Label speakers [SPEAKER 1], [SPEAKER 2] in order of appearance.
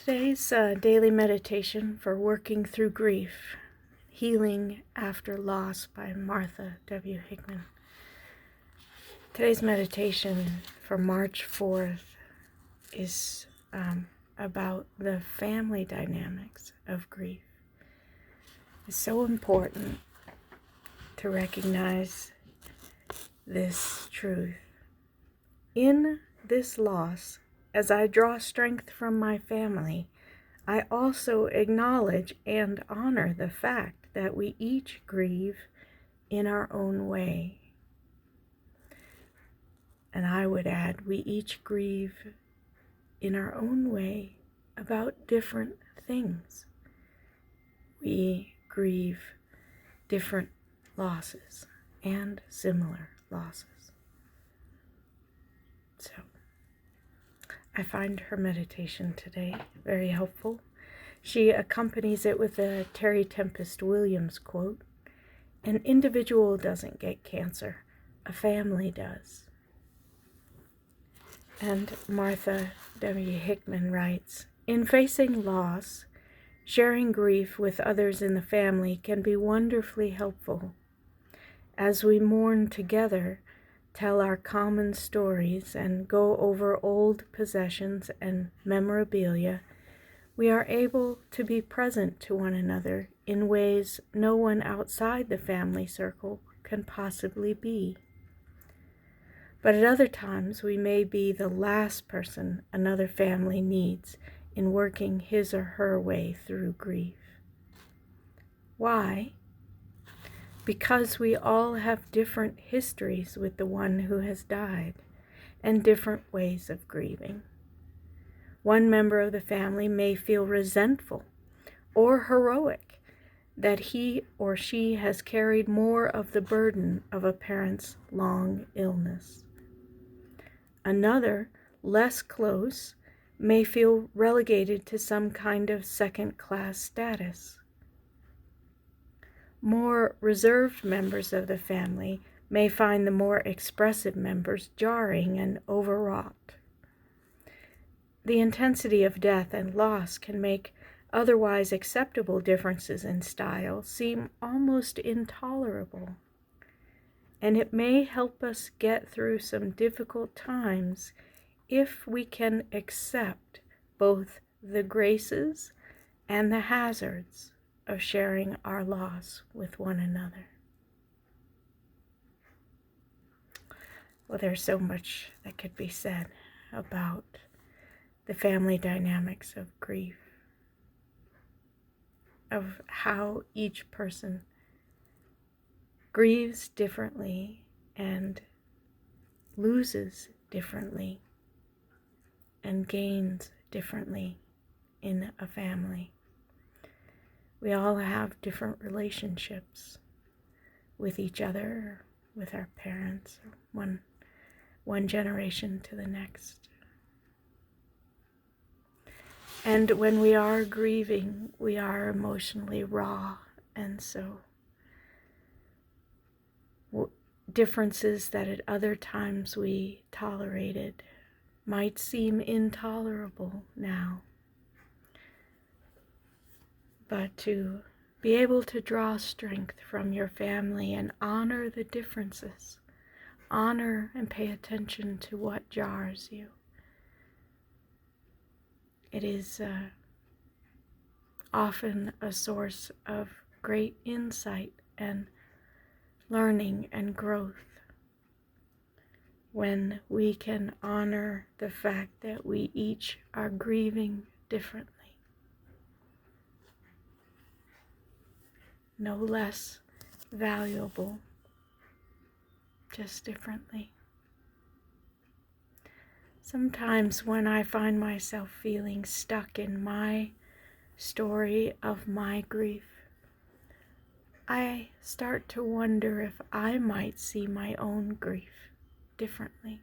[SPEAKER 1] Today's daily meditation for working through grief, Healing After Loss by Martha W. Hickman. Today's meditation for March 4th is about the family dynamics of grief. It's so important to recognize this truth. In this loss, as I draw strength from my family, I also acknowledge and honor the fact that we each grieve in our own way. And I would add, we each grieve in our own way about different things. We grieve different losses and similar losses. So, I find her meditation today very helpful. She accompanies it with a Terry Tempest Williams quote, "An individual doesn't get cancer, a family does." And Martha W. Hickman writes, "In facing loss, sharing grief with others in the family can be wonderfully helpful. As we mourn together, tell our common stories, and go over old possessions and memorabilia, we are able to be present to one another in ways no one outside the family circle can possibly be. But at other times, we may be the last person another family needs in working his or her way through grief. Why? Because we all have different histories with the one who has died and different ways of grieving. One member of the family may feel resentful or heroic that he or she has carried more of the burden of a parent's long illness. Another, less close, may feel relegated to some kind of second-class status. More reserved members of the family may find the more expressive members jarring and overwrought. The intensity of death and loss can make otherwise acceptable differences in style seem almost intolerable, and it may help us get through some difficult times if we can accept both the graces and the hazards of sharing our loss with one another." Well, there's so much that could be said about the family dynamics of grief, of how each person grieves differently and loses differently and gains differently in a family. We all have different relationships with each other, with our parents, one generation to the next. And when we are grieving, we are emotionally raw, and so differences that at other times we tolerated might seem intolerable now. But to be able to draw strength from your family and honor the differences, honor and pay attention to what jars you. It is often a source of great insight and learning and growth when we can honor the fact that we each are grieving differently. No less valuable, just differently. Sometimes when I find myself feeling stuck in my story of my grief, I start to wonder if I might see my own grief differently.